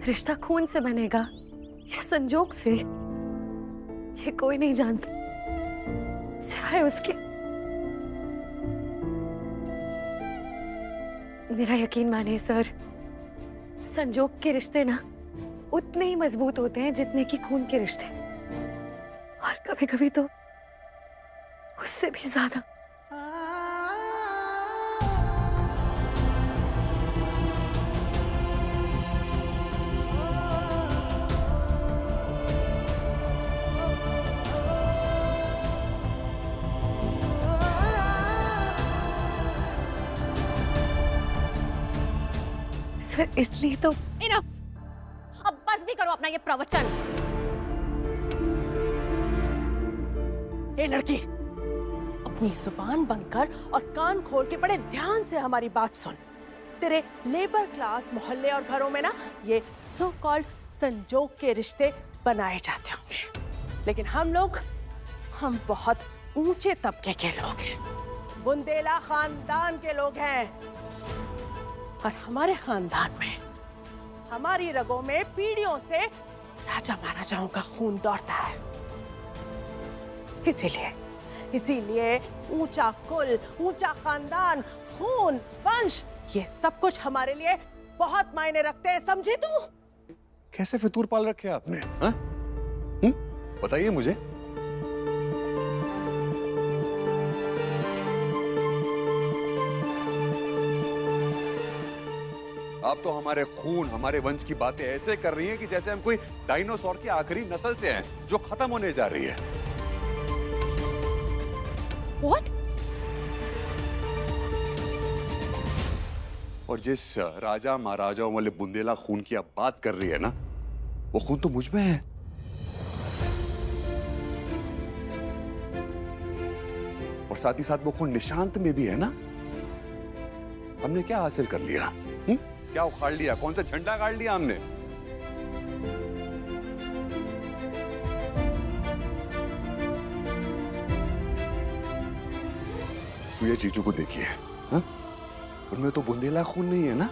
रिश्ता खून से बनेगा या संजोग से, ये कोई नहीं जानता सिवाय उसके। मेरा यकीन मानिए सर, संजोग के रिश्ते ना उतने ही मजबूत होते हैं जितने कि खून के रिश्ते, और कभी कभी तो उससे भी ज्यादा। सर इसलिए तो इनफ, अब बस भी करो अपना ये प्रवचन। ए लड़की, अपनी जुबान बंद कर और कान खोल के बड़े ध्यान से हमारी बात सुन। तेरे लेबर क्लास मोहल्ले और घरों में ना ये सो कॉल्ड संजोग के रिश्ते बनाए जाते होंगे, लेकिन हम बहुत ऊंचे तबके के लोग हैं। बुंदेला खानदान के लोग हैं, और हमारे खानदान में, हमारी रगों में पीढ़ियों से राजा महाराजाओं का खून दौड़ता है। इसीलिए ऊंचा कुल, ऊंचा खानदान, खून, वंश, ये सब कुछ हमारे लिए बहुत मायने रखते हैं, समझी तू? कैसे फितूर पाल रखे आपने? हाँ? बताइए मुझे। आप तो हमारे खून, हमारे वंश की बातें ऐसे कर रही हैं कि जैसे हम कोई डायनासोर की आखिरी नस्ल से हैं जो खत्म होने जा रही है। What? और जिस राजा महाराजाओं वाले बुंदेला खून की आप बात कर रही है ना, वो खून तो मुझ में है। और साथ ही साथ वो खून निशांत में भी है ना। हमने क्या हासिल कर लिया? क्या उखाड़ लिया? कौन सा झंडा गाड़ लिया हमने? सुया जीजू को देखिए, हाँ? उनमें तो बुंदेला खून नहीं है ना,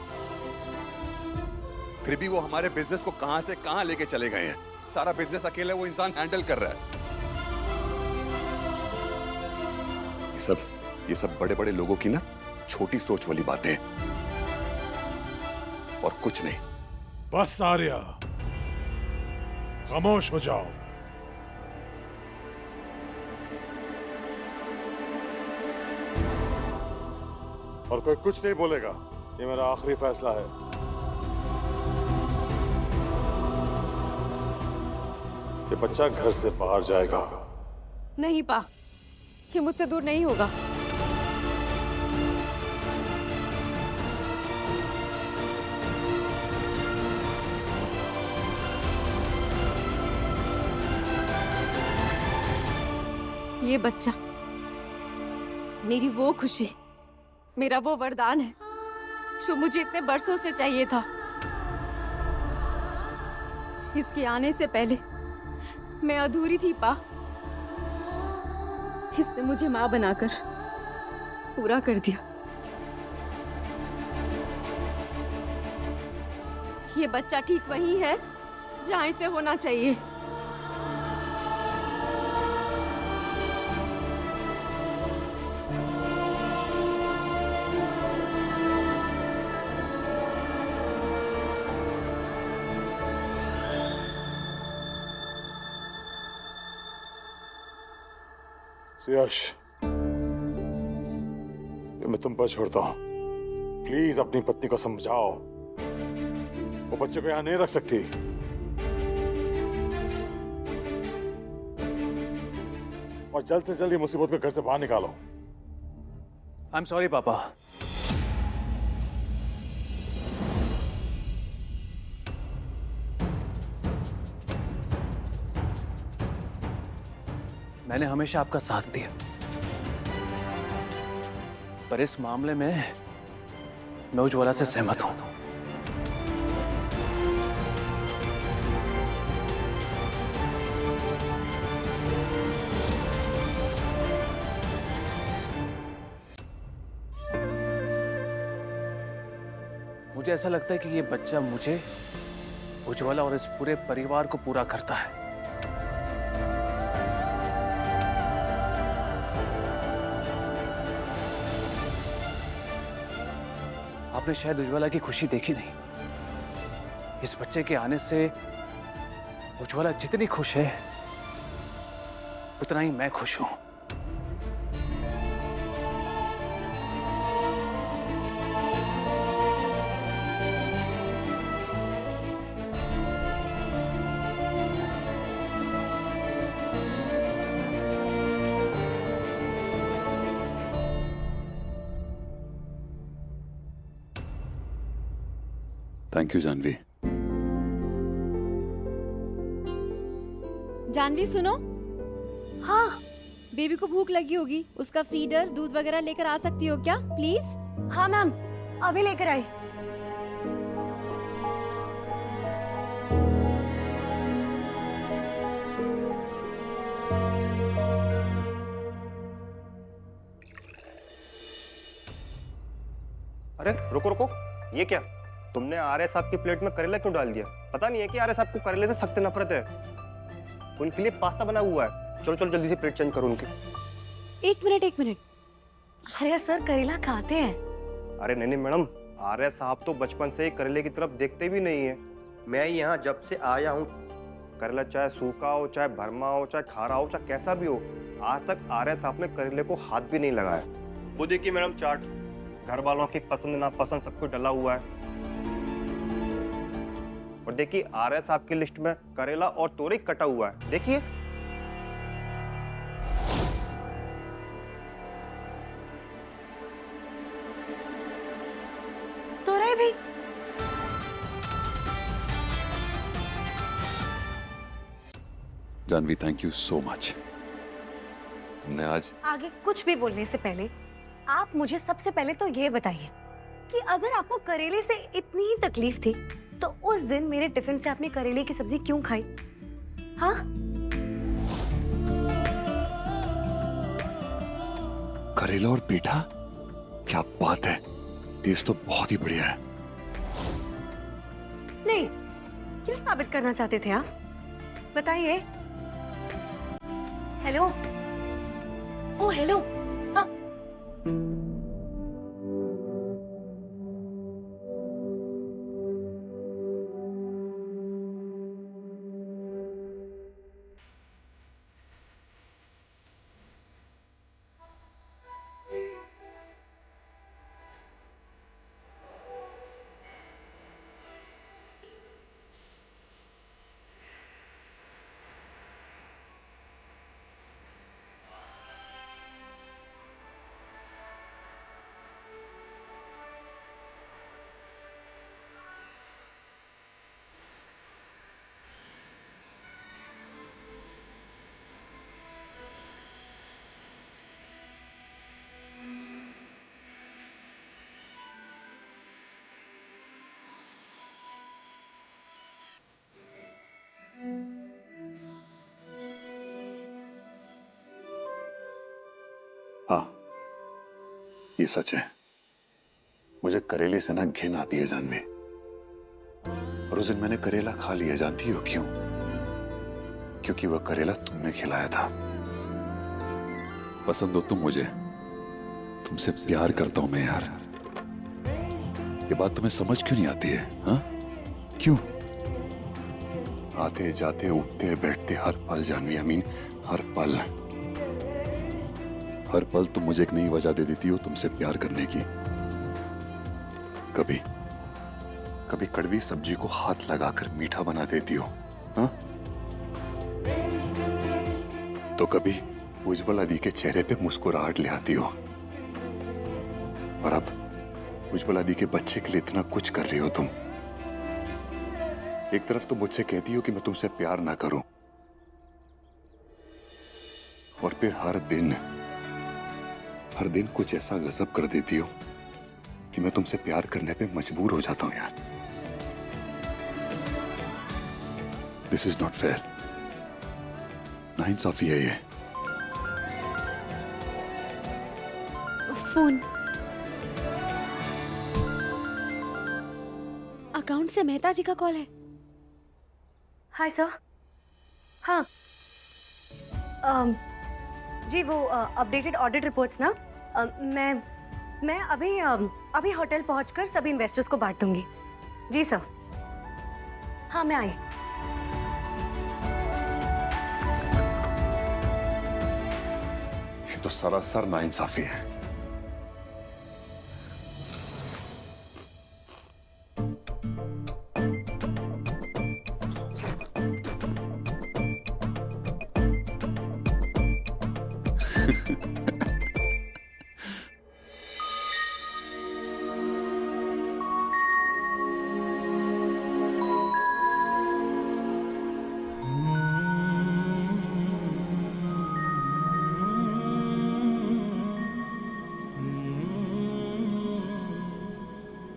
फिर भी वो हमारे बिजनेस को कहां से कहां लेके चले गए हैं। सारा बिजनेस अकेले वो इंसान हैंडल कर रहा है। ये सब बड़े बड़े लोगों की ना छोटी सोच वाली बातें, और कुछ नहीं। बस आर्या, खामोश हो जाओ। और कोई कुछ नहीं बोलेगा, ये मेरा आखिरी फैसला है। ये बच्चा घर से बाहर जाएगा। नहीं पा, ये मुझसे दूर नहीं होगा। ये बच्चा मेरी वो खुशी, मेरा वो वरदान है जो मुझे इतने बरसों से चाहिए था। इसके आने से पहले मैं अधूरी थी पा। इसने मुझे मां बनाकर पूरा कर दिया। ये बच्चा ठीक वही है जहां इसे होना चाहिए। यश, ये मैं तुम पर छोड़ता हूं। प्लीज अपनी पत्नी को समझाओ, वो बच्चे को यहां नहीं रख सकती। और जल्द से जल्द ये मुसीबत को घर से बाहर निकालो। आई एम सॉरी पापा। मैंने हमेशा आपका साथ दिया, पर इस मामले में मैं उज्ज्वला से सहमत हूं। मुझे ऐसा लगता है कि ये बच्चा मुझे उज्ज्वला और इस पूरे परिवार को पूरा करता है। आपने शायद उज्ज्वला की खुशी देखी नहीं। इस बच्चे के आने से उज्ज्वला जितनी खुश है उतना ही मैं खुश हूं। Thank you Janvi. जानवी सुनो, हाँ बेबी को भूख लगी होगी, उसका फीडर दूध वगैरह लेकर आ सकती हो क्या प्लीज? हाँ मैम, अभी लेकर आई। अरे रुको रुको, ये क्या? तुमने आर्य साहब की प्लेट में करेला क्यों डाल दिया? पता नहीं है कि आर्य साहब को करेले से सख्त नफरत है। उनके लिए पास्ता बना हुआ है। चलो चलो जल्दी से प्लेट चेंज करो उनकी। एक मिनट। अरे सर करेला खाते हैं। अरे नहीं मैडम, आर्य साहब तो बचपन से ही करेले की तरफ देखते भी नहीं है। मैं यहाँ जब से आया हूँ, करेला चाहे सूखा हो, चाहे भरमा हो, चाहे खारा हो, चाहे कैसा भी हो, आज तक आर्य साहब ने करेले को हाथ भी नहीं लगाया। वो देखिए मैडम चाट, घर वालों की पसंद नापसंद सब कुछ डला हुआ है। और देखिए आर्य साहब की लिस्ट में करेला और तोरई कटा हुआ है, देखिए। तोरई भी? Janvi thank you so much. तुमने आज आगे कुछ भी बोलने से पहले आप मुझे सबसे पहले तो ये बताइए कि अगर आपको करेले से इतनी ही तकलीफ थी तो उस दिन मेरे टिफिन से आपने करेले की सब्जी क्यों खाई? हाँ? करेला और पेठा, क्या बात है, टेस्ट तो बहुत ही बढ़िया है। नहीं, क्या साबित करना चाहते थे आप? बताइए। हेलो, ओ हेलो। हाँ। हाँ, ये सच है। मुझे करेले से ना घिन आती है जानवी। और उस दिन मैंने करेला खा लिया, जानती हो क्यों? क्योंकि वह करेला तुमने खिलाया था। पसंद हो तुम मुझे, तुमसे प्यार करता हूं मैं यार। ये बात तुम्हें समझ क्यों नहीं आती है? हाँ क्यों? आते जाते उठते बैठते हर पल जानवी, अमीन हर पल तुम मुझे एक नई वजह दे देती हो तुमसे प्यार करने की। कभी कभी कड़वी सब्जी को हाथ लगाकर मीठा बना देती हो, हाँ? तो कभी उज्ज्वला दी के चेहरे पे मुस्कुराहट ले आती हो। और अब उज्ज्वला दी के बच्चे के लिए इतना कुछ कर रही हो तुम। एक तरफ तो मुझसे कहती हो कि मैं तुमसे प्यार ना करूं, और फिर हर दिन कुछ ऐसा गजब कर देती हो कि मैं तुमसे प्यार करने पे मजबूर हो जाता हूं यार। This is not fair. नाइंसाफी है ये। फोन अकाउंट से मेहता जी का कॉल है। Hi sir. हाँ जी, वो अपडेटेड ऑडिट रिपोर्ट्स ना, मैं अभी होटल पहुंचकर सभी इन्वेस्टर्स को बांट दूंगी। जी सर। हाँ मैं आई। ये तो सरासर नाइंसाफी है।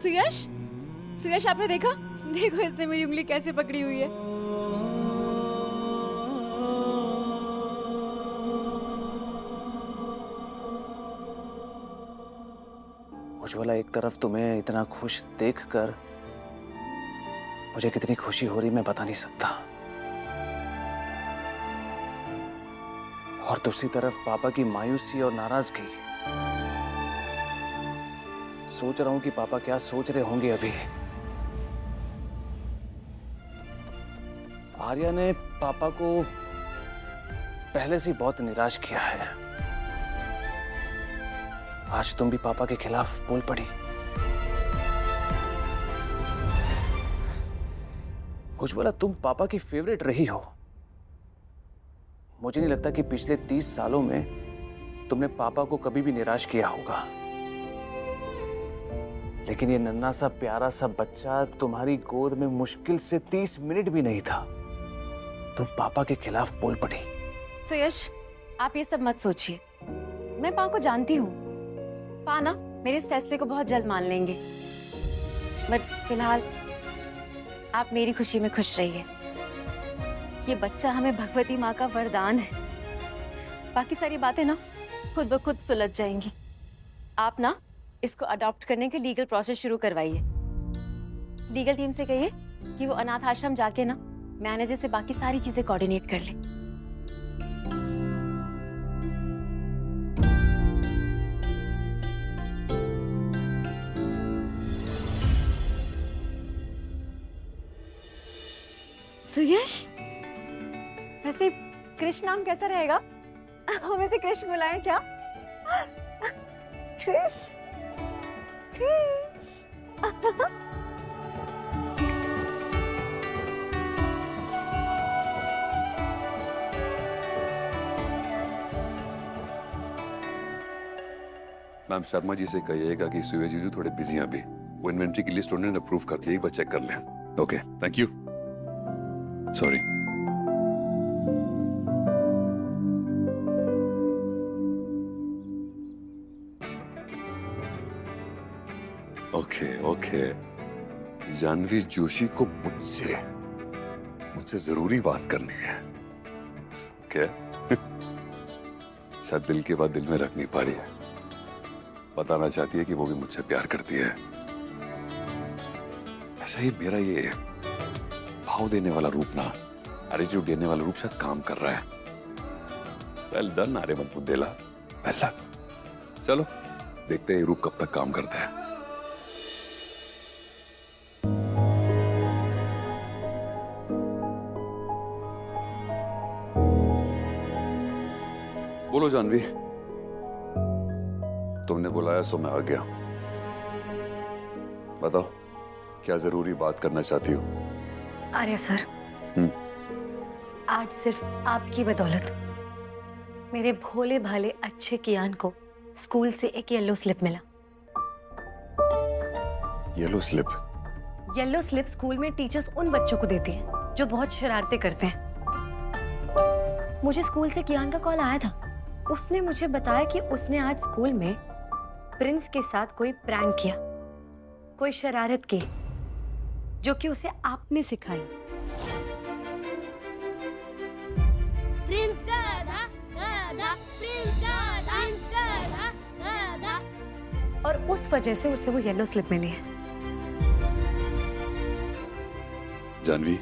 सुयश, सुयश आपने देखा? देखो इसने मेरी उंगली कैसे पकड़ी हुई है। उज्ज्वला, एक तरफ तुम्हें इतना खुश देखकर मुझे कितनी खुशी हो रही मैं बता नहीं सकता, और दूसरी तरफ पापा की मायूसी और नाराजगी। सोच रहा हूं कि पापा क्या सोच रहे होंगे अभी। आर्या ने पापा को पहले से बहुत निराश किया है। आज तुम भी पापा के खिलाफ बोल पड़ी। उज्ज्वला, तुम पापा की फेवरेट रही हो। मुझे नहीं लगता कि पिछले 30 सालों में तुमने पापा को कभी भी निराश किया होगा, लेकिन ये नन्हा सा प्यारा सा बच्चा तुम्हारी गोद में मुश्किल से 30 मिनट भी नहीं था, तुम पापा के खिलाफ बोल पड़ी। सुयश, आप ये सब मत सोचिए। मैं पा को जानती हूँ। पा ना मेरे इस फैसले को बहुत जल्द मान लेंगे, बट फिलहाल आप मेरी खुशी में खुश रहिए। ये बच्चा हमें भगवती माँ का वरदान है। बाकी सारी बातें ना खुद ब खुद सुलझ जाएंगी। आप ना इसको अडॉप्ट करने के लीगल प्रोसेस शुरू करवाइए। लीगल टीम से कहिए कि वो अनाथ आश्रम जाके ना मैनेजर से बाकी सारी चीजें कोऑर्डिनेट कर ले। सुयश, वैसे कृष्ण नाम कैसा रहेगा? हम इसे कृष्ण बुलाएं क्या? कृष्ण, कृष्ण। मैम शर्मा जी से कहिएगा कि सुयश जी थोड़े बिजी हैं अभी। वो इन्वेंट्री की लिस्ट उन्होंने अप्रूव कर दी, एक बार चेक कर लें। Okay, thank you. Sorry. Okay, Janvi Joshi को मुझसे जरूरी बात करनी है। ओके। शायद दिल की बात दिल में रख नहीं पा रही है। बताना चाहती है कि वो भी मुझसे प्यार करती है। ऐसा ही मेरा ये भाव देने वाला रूप ना, एटीट्यूड देने वाला रूप शायद काम कर रहा है। Well done Aryaman Bundela, well done. चलो देखते हैं ये रूप कब तक काम करता है। बोलो जानवी, तुमने बुलाया सो मैं आ गया। बताओ क्या जरूरी बात करना चाहती हो? आर्या सर, आज सिर्फ आपकी बदौलत मेरे भोले भाले अच्छे कियान को स्कूल से एक येलो स्लिप मिला। Yellow slip? Yellow slip school में टीचर्स उन बच्चों को देती हैं जो बहुत शरारतें करते हैं। मुझे स्कूल से कियान का कॉल आया था। उसने मुझे बताया कि उसने आज स्कूल में प्रिंस के साथ कोई प्रैंक किया, कोई शरारत की, जो कि उसे आपने सिखाई। प्रिंस गाधा, गाधा, प्रिंस गाधा, प्रिंस गाधा, गाधा। और उस वजह से उसे वो येलो स्लिप मिली है। जानवी,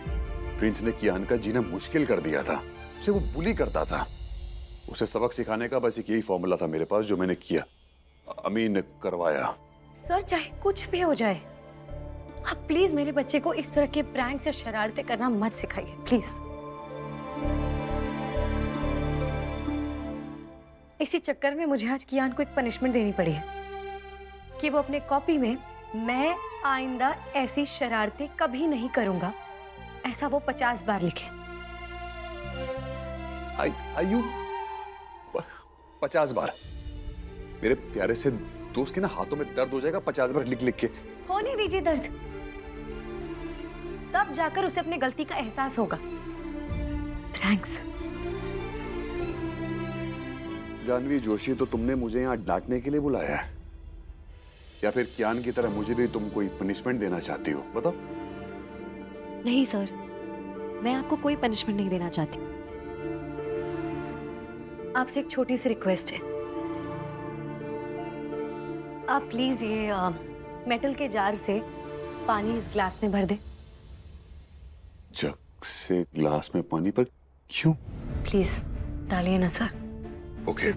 प्रिंस ने कियान का जीना मुश्किल कर दिया था, उसे वो बुली करता था। उसे सबक सिखाने का बस एक यही फॉर्मूला था मेरे पास, जो मैंने किया। अमीन ने करवाया। सर चाहे कुछ भी हो जाए, आप प्लीज मेरे बच्चे को इस तरह के प्रैंक्स या शरारतें करना मत सिखाइए, प्लीज। इसी चक्कर में मुझे आज कियान को एक पनिशमेंट देनी पड़ी है कि वो अपने कॉपी में मैं आइंदा ऐसी शरारतें कभी नहीं करूंगा ऐसा वो 50 बार लिखे। आयु 50 बार? मेरे प्यारे से दोस्त के ना हाथों में दर्द हो जाएगा 50 बार लिख लिख के। होने दीजिए दर्द, तब जाकर उसे अपनी गलती का एहसास होगा। थैंक्स। जानवी जोशी, तो तुमने मुझे यहाँ डांटने के लिए बुलाया है या फिर कियान की तरह मुझे भी तुम कोई पनिशमेंट देना चाहती हो? बताओ। नहीं सर, मैं आपको कोई पनिशमेंट नहीं देना चाहती। आपसे एक छोटी सी रिक्वेस्ट है, आप प्लीज ये मेटल के जार से पानी इस ग्लास में भर दे। जग से ग्लास में पानी पर क्यों? प्लीज डालिए ना sir. Okay.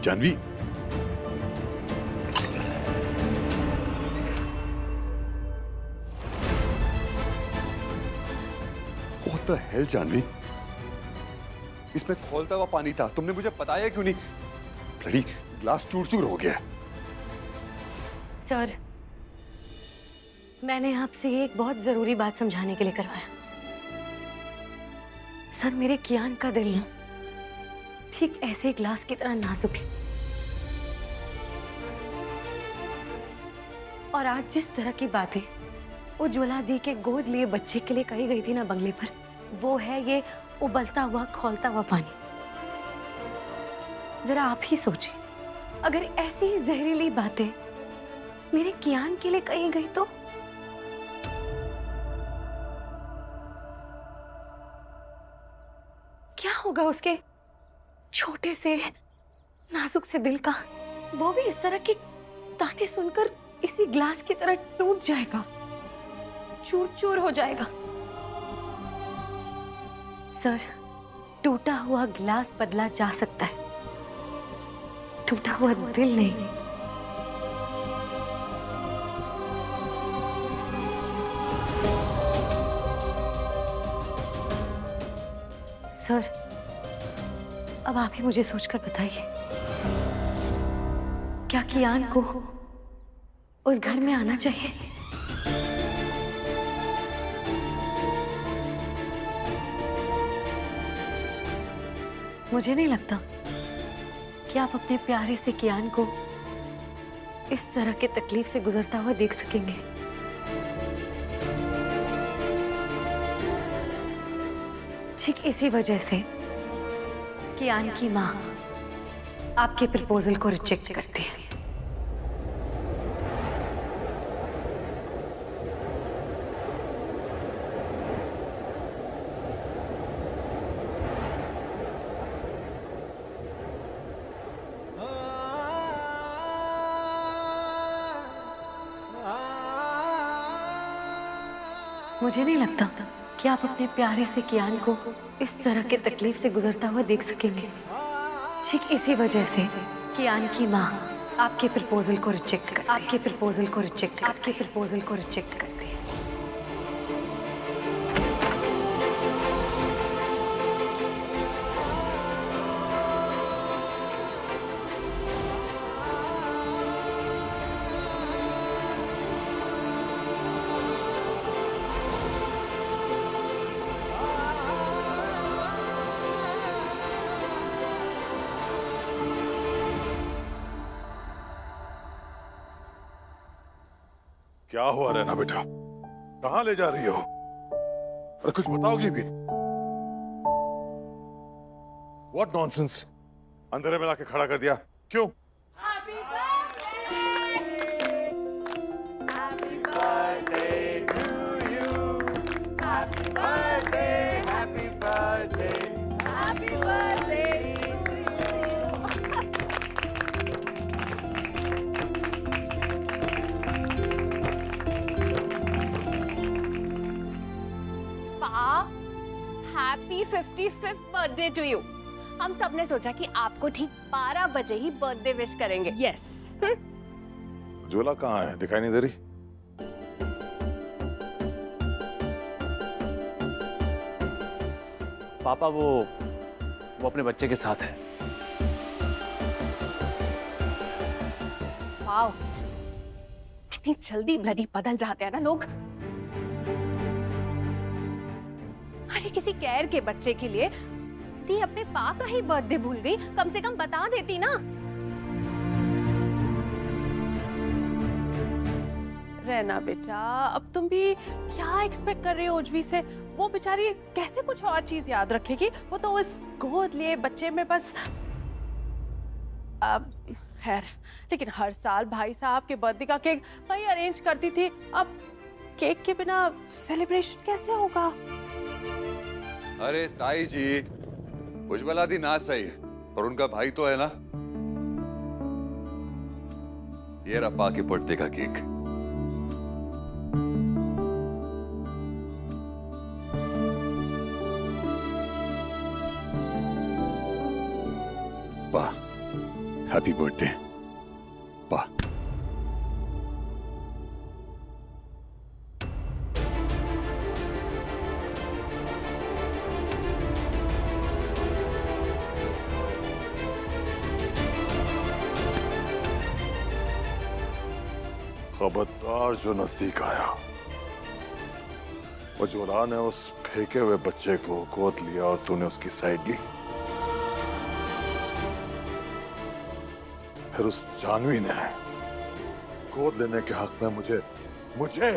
Janvi, What the hell, Janvi? इसमें खौलता हुआ पानी था, तुमने मुझे बताया क्यों नहीं? ब्लडी ग्लास चूर-चूर हो गया। सर, मैंने आपसे एक बहुत जरूरी बात समझाने के लिए करवाया। सर, मेरे कियान का दिल ना ठीक ऐसे ग्लास की तरह नाजुक है, और आज जिस तरह की बातें उज्ज्वला दी के गोद लिए बच्चे के लिए कही गई थी ना बंगले पर, वो है ये उबलता हुआ खौलता हुआ पानी। जरा आप ही सोचिए, अगर ऐसी ही जहरीली बातें मेरे कियान के लिए कही गई तो? क्या होगा उसके छोटे से नाजुक से दिल का? वो भी इस तरह के ताने सुनकर इसी ग्लास की तरह टूट जाएगा, चूर चूर हो जाएगा। सर, टूटा हुआ ग्लास बदला जा सकता है, टूटा हुआ दिल नहीं। सर, अब आप ही मुझे सोचकर बताइए, क्या कियान को उस घर में आना चाहिए? मुझे नहीं लगता कि आप अपने प्यारे से कियान को इस तरह की तकलीफ से गुजरता हुआ देख सकेंगे। ठीक इसी वजह से कियान की माँ आपके प्रपोजल को रिजेक्ट करती है। मुझे नहीं लगता कि आप अपने प्यारे से कियान को इस तरह की तकलीफ से गुजरता हुआ देख सकेंगे। ठीक इसी वजह से कियान की माँ आपके प्रपोजल को रिजेक्ट करती है, आपके प्रपोजल को रिजेक्ट, आपके प्रपोजल को रिजेक्ट करती है। क्या हुआ रहना बेटा? कहाँ ले जा रही हो? अरे कुछ बताओगी भी? What nonsense? अंधेरे में लाके खड़ा कर दिया, क्यों? Happy birthday! Happy birthday! birthday to you. Happy birthday, happy birthday. Happy birthday to you. Happy 55th birthday to you. हम सब ने सोचा कि आपको ठीक 12 बजे ही बर्थडे विश करेंगे। यस। उज्ज्वला कहाँ है? दिखाई नहीं दे रही। पापा वो अपने बच्चे के साथ है। वाओ, कितनी जल्दी ब्लडी बदल जाते हैं ना लोग। अरे किसी कैर के बच्चे के लिए ती अपने पा का ही बर्थडे भूल गई, कम से कम बता देती ना। रहना बेटा, अब तुम भी क्या एक्सपेक्ट कर रहे हो उज्वी से? वो बेचारी कैसे कुछ और चीज याद रखेगी? वो तो उस गोद लिए बच्चे में बस अब खैर, लेकिन हर साल भाई साहब के बर्थडे का केक वही अरेंज करती थी। अब केक के बिना सेलिब्रेशन कैसे होगा? अरे ताई जी, उज्ज्वला दी ना सही, पर उनका भाई तो है ना। ये रहा पा के बर्थडे का केक। पा, हैप्पी बर्थडे पा। खबरदार जो नजदीक आया। उज्ज्वला ने उस फेंके हुए बच्चे को गोद लिया और तूने उसकी साइड ली। फिर उस जानवी ने गोद लेने के हक में मुझे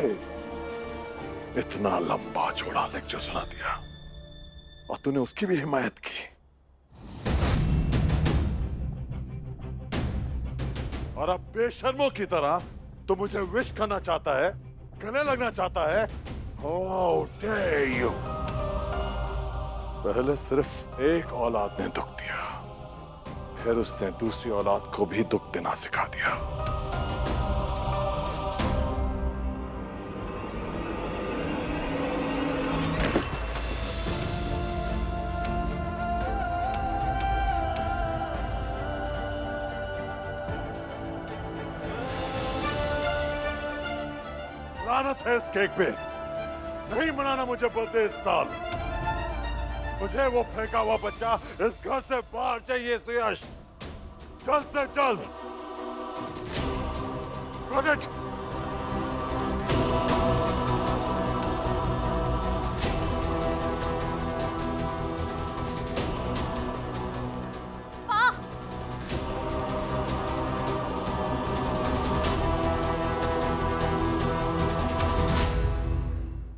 इतना लंबा चौड़ा लेक्चर सुना दिया और तूने उसकी भी हिमायत की। और अब बेशर्मों की तरह तो मुझे विश करना चाहता है, गले लगना चाहता है। How dare you! पहले सिर्फ एक औलाद ने दुख दिया, फिर उसने दूसरी औलाद को भी दुख देना सिखा दिया। लानत है इस केक पे। नहीं मनाना मुझे बर्थडे इस साल। मुझे वो फेंका हुआ बच्चा इस घर से बाहर चाहिए सुयश, जल्द से जल्द। Got it?